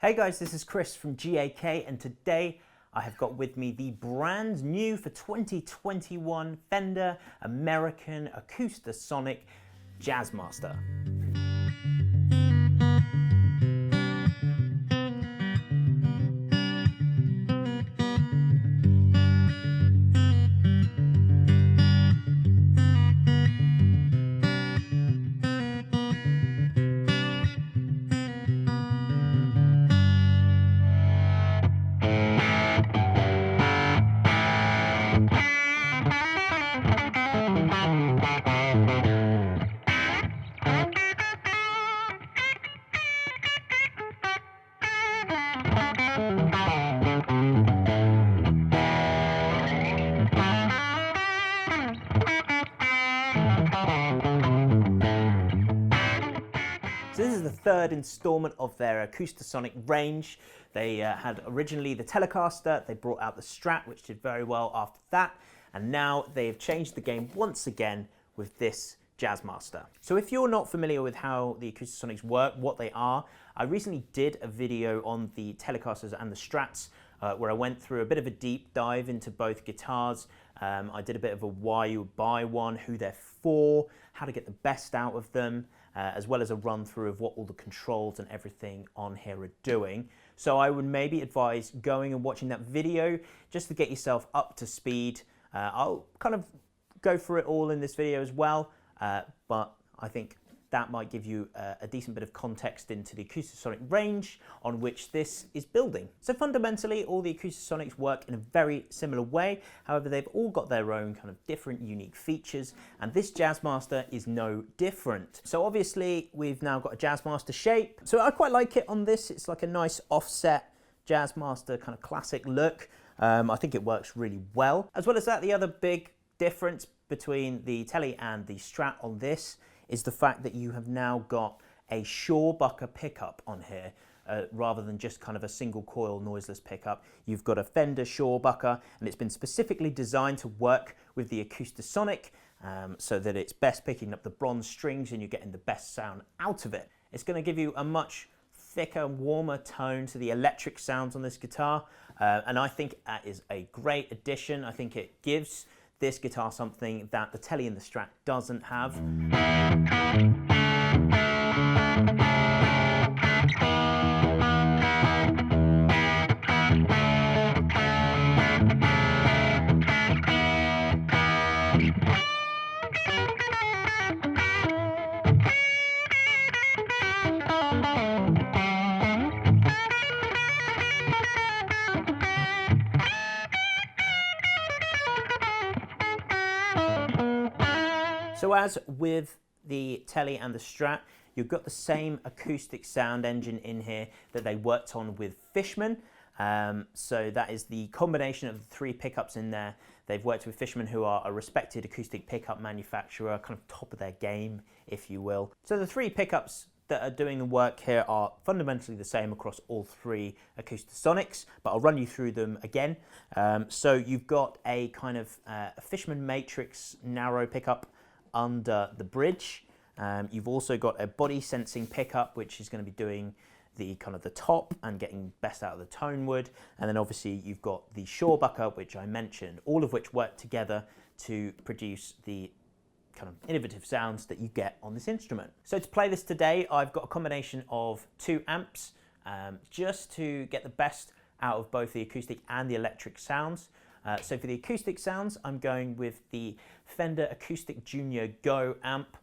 Hey guys, this is Chris from GAK, and today I have got with me the brand new for 2021 Fender American Acoustasonic Jazzmaster. So this is the third installment of their Acoustasonic range. They had originally the Telecaster, they brought out the Strat, which did very well after that, and now they've changed the game once again with this Jazzmaster. So if you're not familiar with how the Acoustasonics work, what they are, I recently did a video on the Telecasters and the Strats where I went through a bit of a deep dive into both guitars. I did a bit of a why you would buy one, who they're for, how to get the best out of them, as well as a run through of what all the controls and everything on here are doing. So I would maybe advise going and watching that video just to get yourself up to speed. I'll kind of go through it all in this video as well, but I think that might give you a decent bit of context into the Acoustasonic range on which this is building. So fundamentally, all the Acoustasonics work in a very similar way. However, they've all got their own kind of different unique features, and this Jazzmaster is no different. So obviously, we've now got a Jazzmaster shape. So I quite like it on this. It's like a nice offset Jazzmaster kind of classic look. I think it works really well. As well as that, the other big difference between the Tele and the Strat on this is the fact that you have now got a Shawbucker pickup on here, rather than just kind of a single coil noiseless pickup. You've got a Fender Shawbucker, and it's been specifically designed to work with the Acoustasonic, so that it's best picking up the bronze strings and you're getting the best sound out of it. It's going to give you a much thicker, warmer tone to the electric sounds on this guitar, and I think that is a great addition. I think it gives this guitar something that the Tele and the Strat doesn't have. So as with the Tele and the Strat, you've got the same acoustic sound engine in here that they worked on with Fishman. So that is the combination of the three pickups in there. They've worked with Fishman, who are a respected acoustic pickup manufacturer, kind of top of their game, if you will. So the three pickups that are doing the work here are fundamentally the same across all three Acoustasonics, but I'll run you through them again. So you've got a kind of Fishman Matrix narrow pickup under the bridge. You've also got a body sensing pickup, which is going to be doing the kind of the top and getting best out of the tone wood. And then obviously you've got the Shawbucker, which I mentioned, all of which work together to produce the kind of innovative sounds that you get on this instrument. So to play this today, I've got a combination of two amps, just to get the best out of both the acoustic and the electric sounds. So for the acoustic sounds, I'm going with the Fender Acoustic Junior Go amp,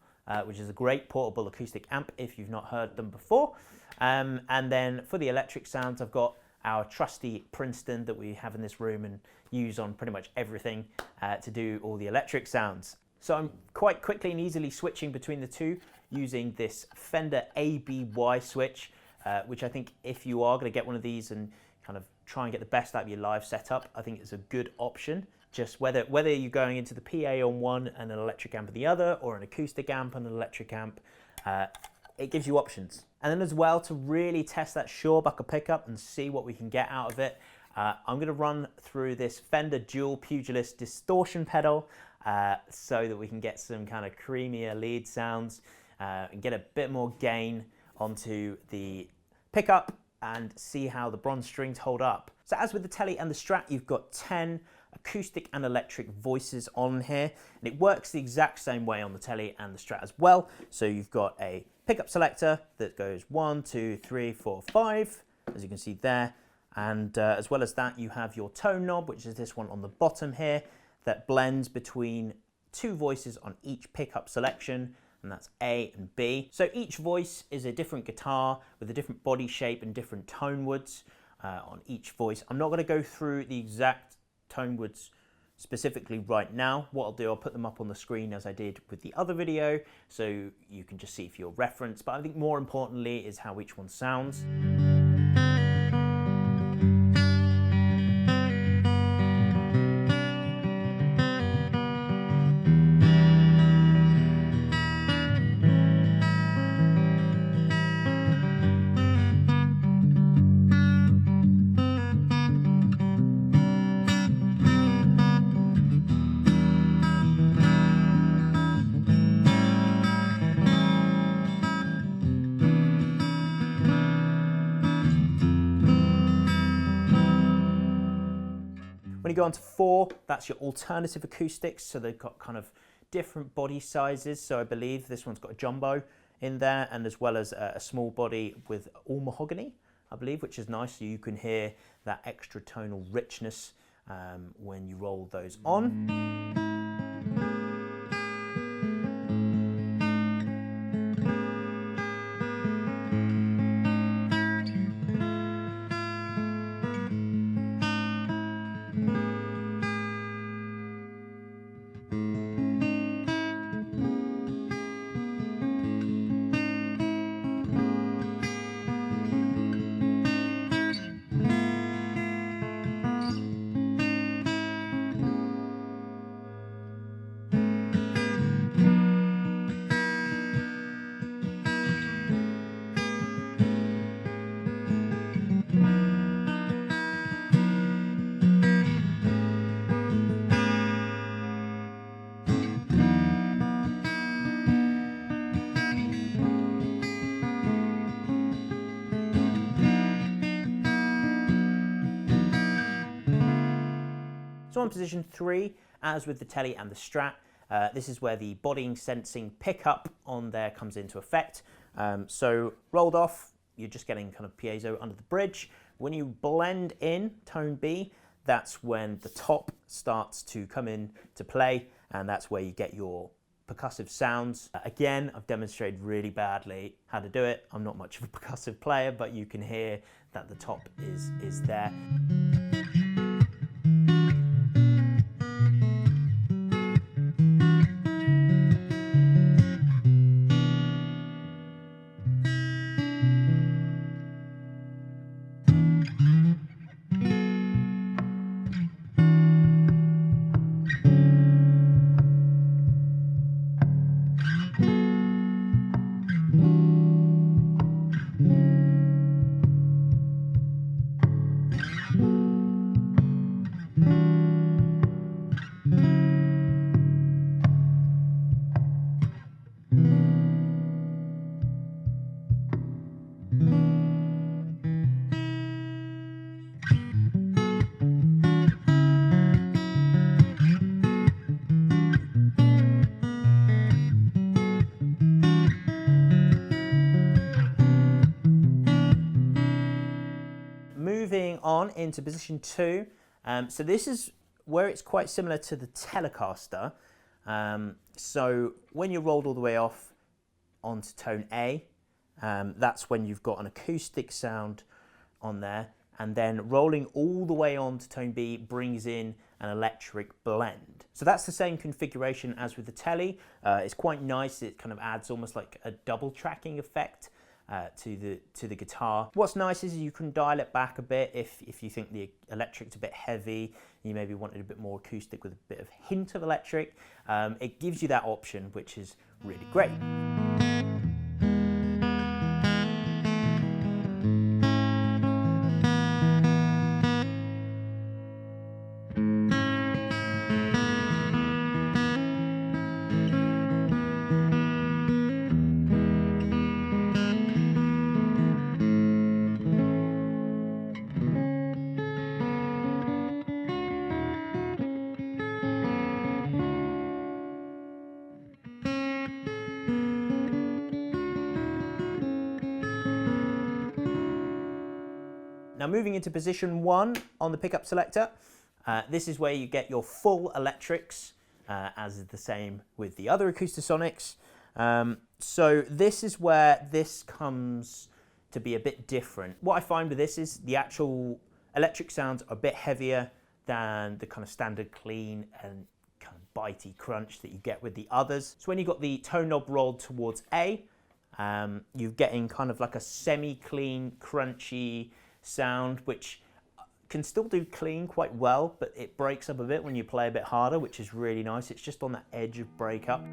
which is a great portable acoustic amp if you've not heard them before. And then for the electric sounds, I've got our trusty Princeton that we have in this room and use on pretty much everything to do all the electric sounds. So I'm quite quickly and easily switching between the two using this Fender ABY switch, which I think if you are going to get one of these and kind of try and get the best out of your live setup, I think it's a good option. Just whether you're going into the PA on one and an electric amp on the other, or an acoustic amp and an electric amp, it gives you options. And then as well, to really test that Shawbucker pickup and see what we can get out of it, I'm going to run through this Fender Duel Pugilist distortion pedal so that we can get some kind of creamier lead sounds and get a bit more gain onto the pickup and see how the bronze strings hold up. So as with the Tele and the Strat, you've got 10 acoustic and electric voices on here, and it works the exact same way on the Tele and the Strat as well. So you've got a pickup selector that goes 1, 2, 3, 4, 5, as you can see there, and as well as that you have your tone knob, which is this one on the bottom here, that blends between 2 voices on each pickup selection, and that's A and B. So each voice is a different guitar with a different body shape and different tone woods on each voice. I'm not going to go through the exact tone woods specifically right now. What I'll do, I'll put them up on the screen as I did with the other video, so you can just see for your reference. But I think more importantly is how each one sounds. When you go on to 4, that's your alternative acoustics. So they've got kind of different body sizes. So I believe this one's got a jumbo in there, and as well as a small body with all mahogany, I believe, which is nice. So you can hear that extra tonal richness when you roll those on. So on position 3, as with the Tele and the Strat, this is where the bodying sensing pickup on there comes into effect. So rolled off, you're just getting kind of piezo under the bridge. When you blend in tone B, that's when the top starts to come in to play, and that's where you get your percussive sounds. Again, I've demonstrated really badly how to do it. I'm not much of a percussive player, but you can hear that the top is there. Moving on into position 2, so this is where it's quite similar to the Telecaster. So when you're rolled all the way off onto tone A, that's when you've got an acoustic sound on there, and then rolling all the way on to tone B brings in an electric blend. So that's the same configuration as with the Tele. It's quite nice. It kind of adds almost like a double tracking effect to the guitar. What's nice is you can dial it back a bit if you think the electric's a bit heavy, you maybe wanted a bit more acoustic with a bit of hint of electric. It gives you that option, which is really great. Now moving into position 1 on the pickup selector, this is where you get your full electrics, as is the same with the other Acoustasonics. So this is where this comes to be a bit different. What I find with this is the actual electric sounds are a bit heavier than the kind of standard clean and kind of bitey crunch that you get with the others. So when you've got the tone knob rolled towards A, you're getting kind of like a semi-clean, crunchy sound, which can still do clean quite well, but it breaks up a bit when you play a bit harder, which is really nice. It's just on that edge of breakup.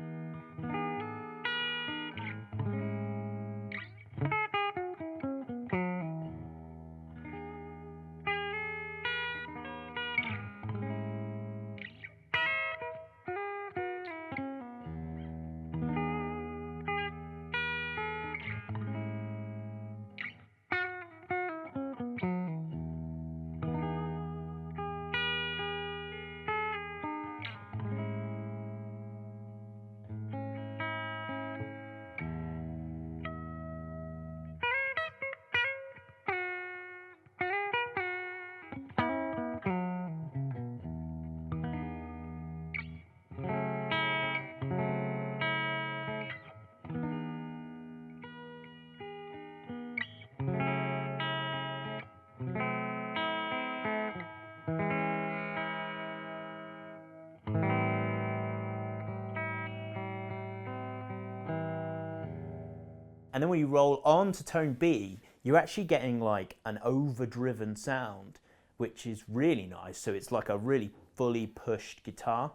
And then when you roll on to tone B, you're actually getting like an overdriven sound, which is really nice. So it's like a really fully pushed guitar.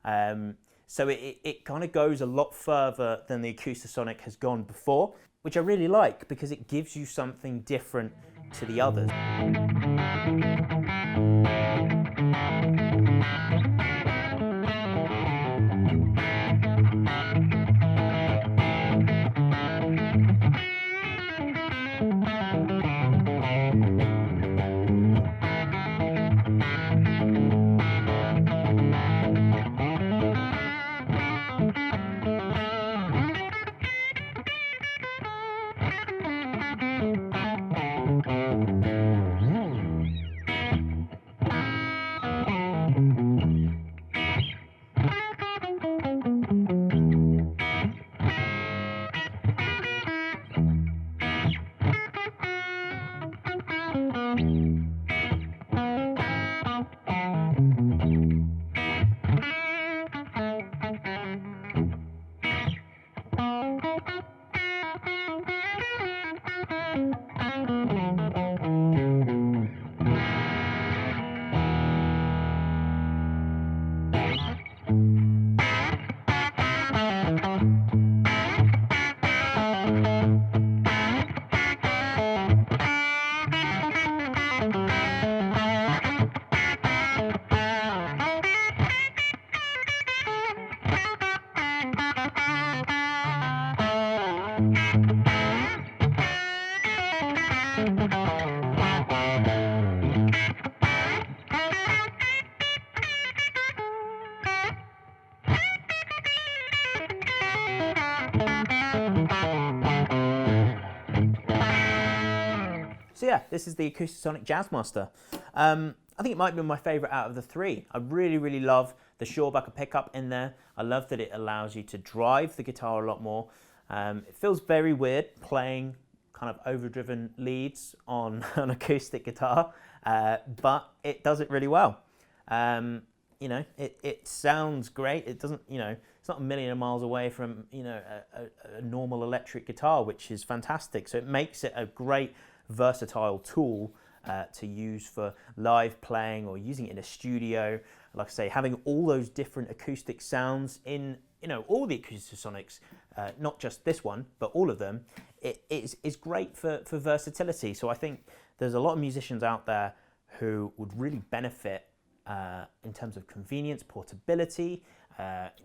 So it kind of goes a lot further than the Acoustasonic has gone before, which I really like because it gives you something different to the others. So yeah, this is the Acoustasonic Jazzmaster. I think it might be my favourite out of the three. I really, really love the Shawbucker pickup in there. I love that it allows you to drive the guitar a lot more. It feels very weird playing kind of overdriven leads on an acoustic guitar, but it does it really well. You know, it sounds great. It doesn't, you know, it's not a million miles away from, you know, a normal electric guitar, which is fantastic. So it makes it a great versatile tool to use for live playing or using it in a studio. Like I say, having all those different acoustic sounds in, you know, all the Acoustasonics, not just this one, but all of them, is great for versatility. So I think there's a lot of musicians out there who would really benefit in terms of convenience, portability,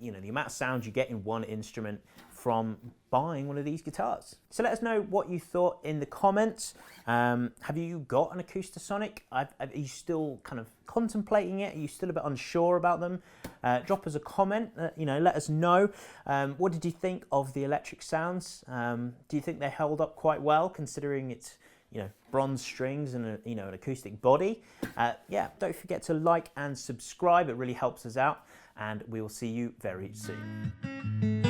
you know, the amount of sound you get in one instrument from buying one of these guitars. So let us know what you thought in the comments. Have you got an Acoustasonic? Are you still kind of contemplating it? Are you still a bit unsure about them? Drop us a comment, you know, let us know. What did you think of the electric sounds? Do you think they held up quite well, considering it's you know, bronze strings and a, you know, an acoustic body. Yeah, don't forget to like and subscribe. It really helps us out, and we will see you very soon.